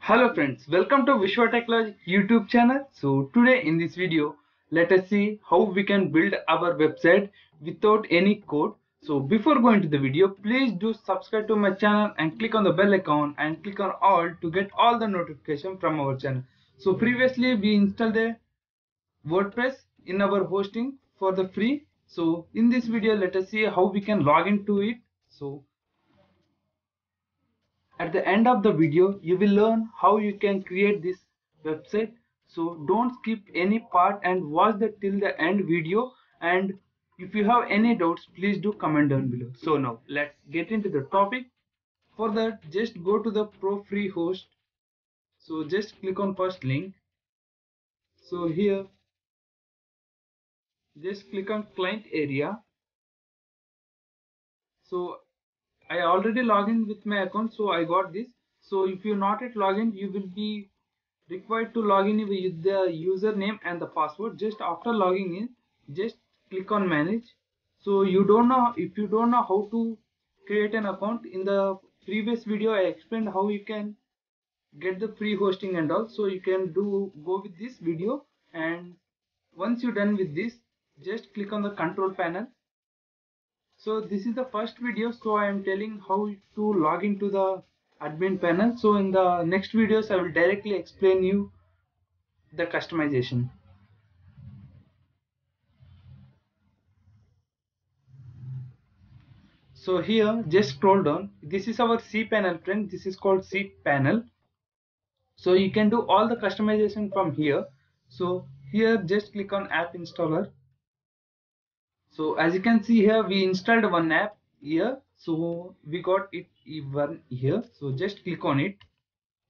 Hello friends, welcome to Vishwa Technology YouTube channel. So today in this video, let us see how we can build our website without any code. So before going to the video, please do subscribe to my channel and click on the bell icon and click on all to get all the notification from our channel. So previously we installed a WordPress in our hosting for the free. So in this video, let us see how we can log into it. So at the end of the video, you will learn how you can create this website. So don't skip any part and watch the till the end video. And if you have any doubts, please do comment down below. So now let's get into the topic. For that, just go to the Pro Free Host. So just click on first link. So here, just click on client area. So I already logged in with my account, so I got this. So if you're not yet logged in, you will be required to log in with the username and the password. Just after logging in, just click on manage. So you don't know, if you don't know how to create an account, in the previous video I explained how you can get the free hosting and all. So you can go with this video, and once you're done with this, just click on the control panel. So this is the first video, so I am telling how to log into the admin panel. So in the next videos I will directly explain you the customization. So here just scroll down. This is our cPanel, friend. This is called cPanel. So you can do all the customization from here. So here just click on app installer. So as you can see here, we installed one app here. So we got it even here. So just click on it.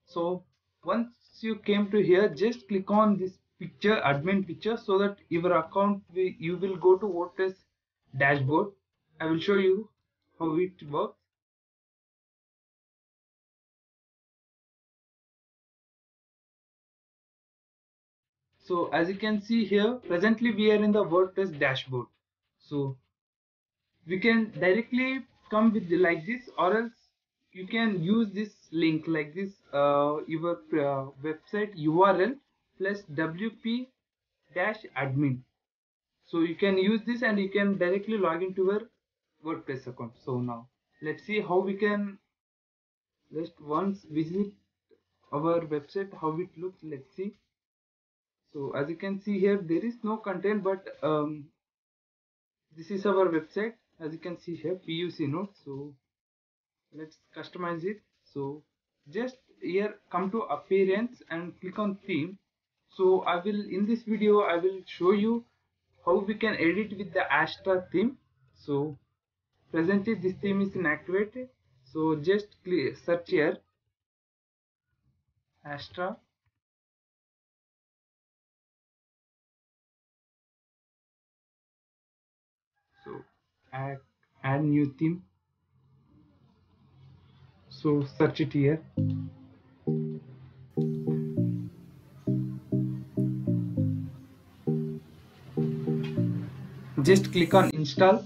So once you came to here, just click on this picture, admin picture, so that your account you will go to WordPress dashboard. I will show you how it works. So as you can see here, presently we are in the WordPress dashboard. So we can directly come with like this, or else you can use this link like this, your website URL plus WP dash admin. So you can use this and you can directly log into your WordPress account. So now let's see how we can just once visit our website, how it looks. Let's see. So as you can see here, there is no content, but this is our website. As you can see here, PUC node. So let's customize it. So just here come to appearance and click on theme. So I will, in this video I will show you how we can edit with the Astra theme. So presently this theme is inactivated. So just search here Astra. So add new theme. So search it here. Just click on install.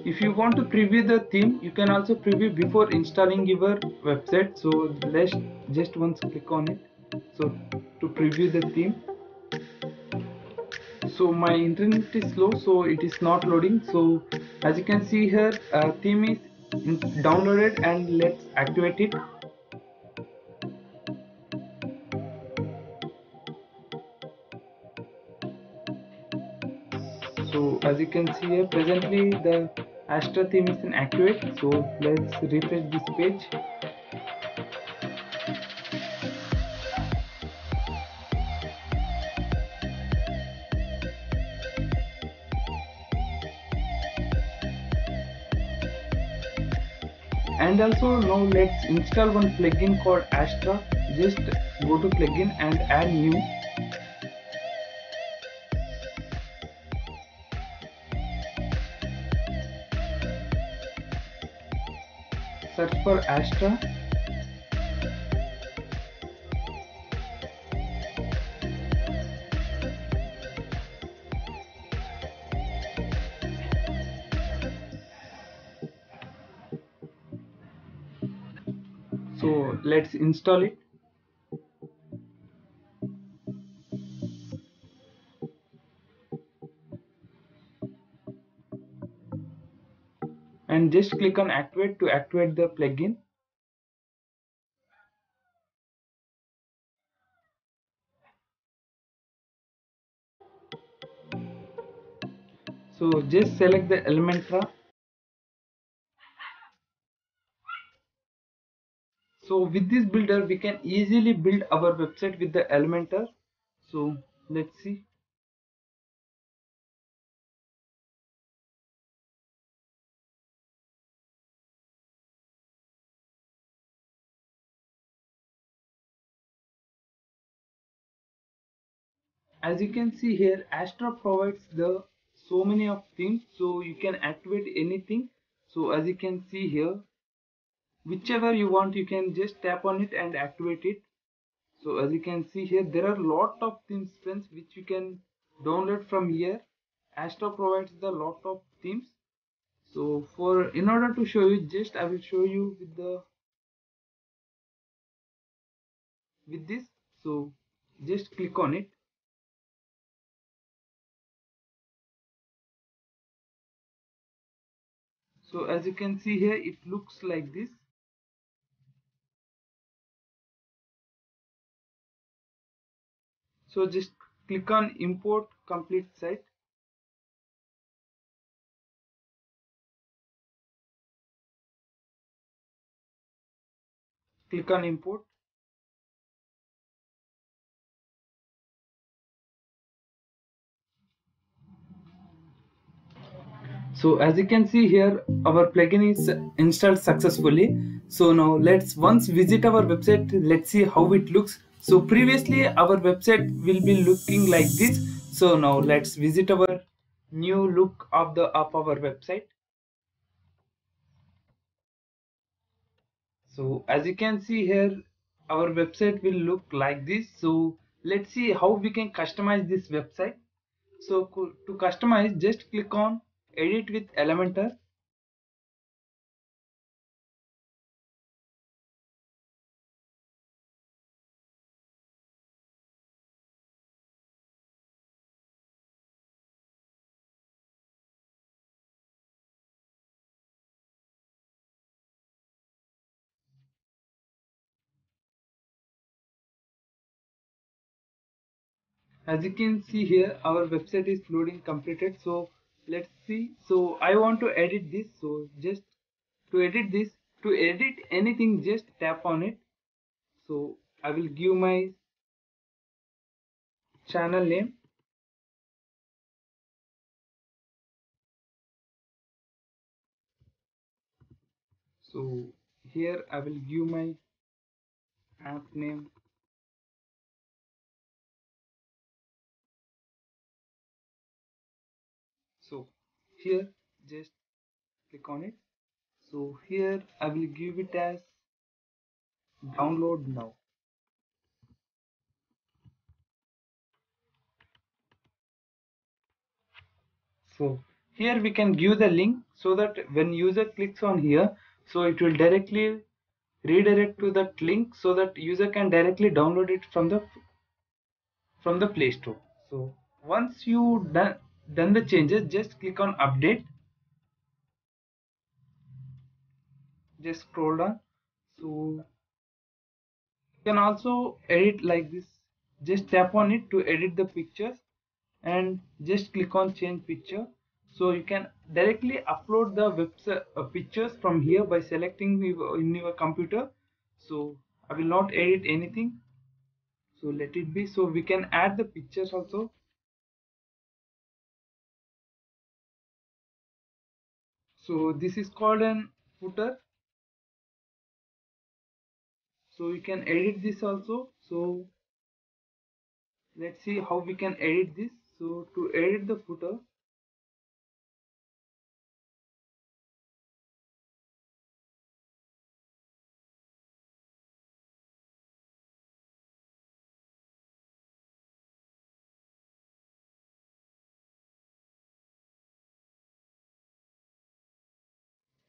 If you want to preview the theme, you can also preview before installing your website. So let's just once click on it. So to preview the theme. So my internet is slow, so it is not loading. So as you can see here, theme is downloaded, and let's activate it. So as you can see here, presently the Astra theme is inactivate. So let's refresh this page. And also now let's install one plugin called Astra. Just go to plugin and add new. Search for Astra. So let's install it. And just click on activate to activate the plugin. So just select the Elementor. So with this builder we can easily build our website with the Elementor. So let's see. As you can see here, Astra provides the so many of themes, so you can activate anything. So as you can see here, whichever you want you can just tap on it and activate it. So as you can see here, there are lot of themes friends which you can download from here. Astra provides the lot of themes. So for in order to show you, just I will show you with the with this. So just click on it. So as you can see here, it looks like this. So just click on import complete site. Click on import. So as you can see here, our plugin is installed successfully. So now let's once visit our website. Let's see how it looks. So previously our website will be looking like this. So now let's visit our new look of our website. So as you can see here, our website will look like this. So let's see how we can customize this website. So to customize, just click on edit with Elementor. As you can see here, our website is loading completed. So let's see. So I want to edit this. So just to edit this, to edit anything, just tap on it. So I will give my channel name. So here I will give my app name. So here just click on it. So here I will give it as download now. So here we can give the link so that when user clicks on here, so it will directly redirect to that link so that user can directly download it from the Play Store. So once you done the changes, just click on update. Just scroll down. So you can also edit like this. Just tap on it to edit the pictures and just click on change picture. So you can directly upload the website pictures from here by selecting in your computer. So I will not edit anything. So let it be. So we can add the pictures also. So this is called an footer. So you can edit this also. So let's see how we can edit this. So to edit the footer,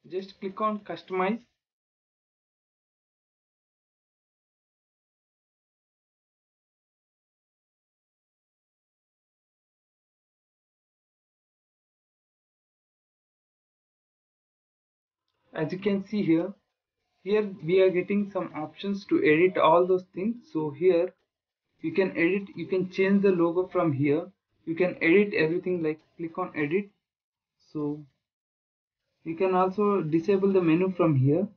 just click on customize. as you can see here, we are getting some options to edit all those things. So here you can edit, you can change the logo from here, you can edit everything, like click on edit. So you can also disable the menu from here.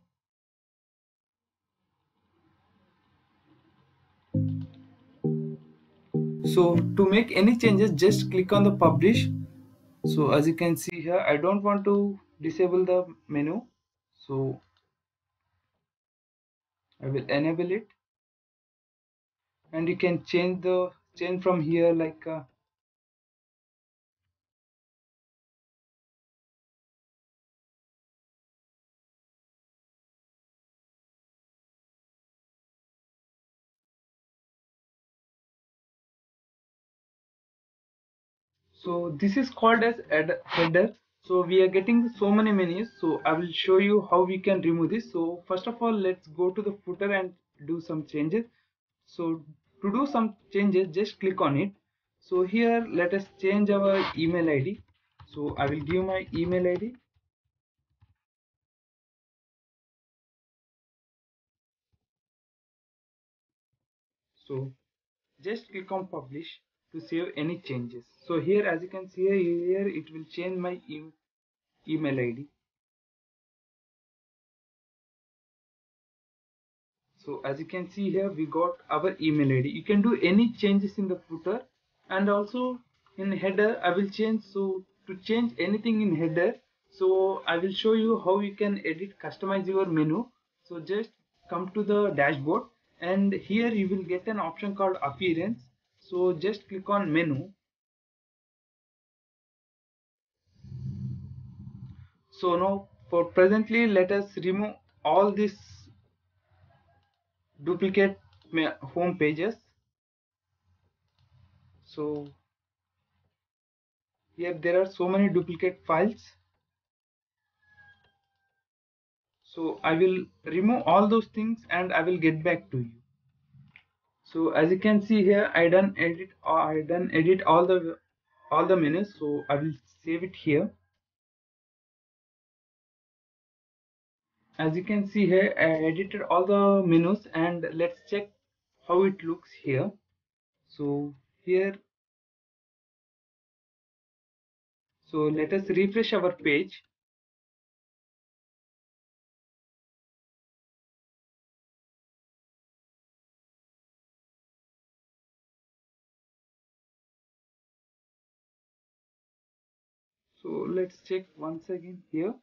So to make any changes, just click on the publish. So as you can see here, I don't want to disable the menu, so I will enable it, and you can change from here, like so this is called as header. So we are getting so many menus, so I will show you how we can remove this. So first of all, let's go to the footer and do some changes. So to do some changes, just click on it. So here let us change our email ID. So I will give my email ID. So just click on publish to save any changes. So here, as you can see here, it will change my email ID. So as you can see here, we got our email ID. You can do any changes in the footer, and also in header I will change. So to change anything in header, so I will show you how you can edit, customize your menu. So just come to the dashboard, and here you will get an option called appearance. So just click on menu. So now for presently, let us remove all these duplicate home pages. So here there are so many duplicate files. So I will remove all those things and I will get back to you. So as you can see here, I done edit all the menus. So I will save it here. As you can see here, I edited all the menus, and let's check how it looks here. So here, so let us refresh our page. So let's check once again here.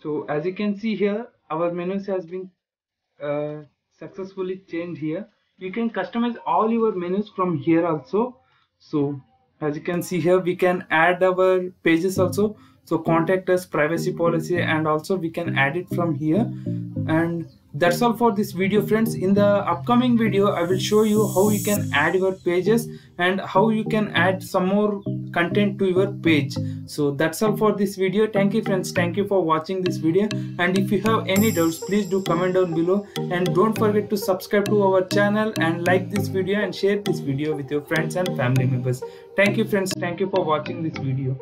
So as you can see here, our menus has been uh, successfully changed here. You can customize all your menus from here also. So as you can see here, we can add our pages also. So contact us, privacy policy, and also we can add it from here. And that's all for this video, friends. In the upcoming video, I will show you how you can add your pages and how you can add some more content to your page. So that's all for this video. Thank you, friends. Thank you for watching this video, and if you have any doubts, please do comment down below, and don't forget to subscribe to our channel and like this video and share this video with your friends and family members. Thank you, friends. Thank you for watching this video.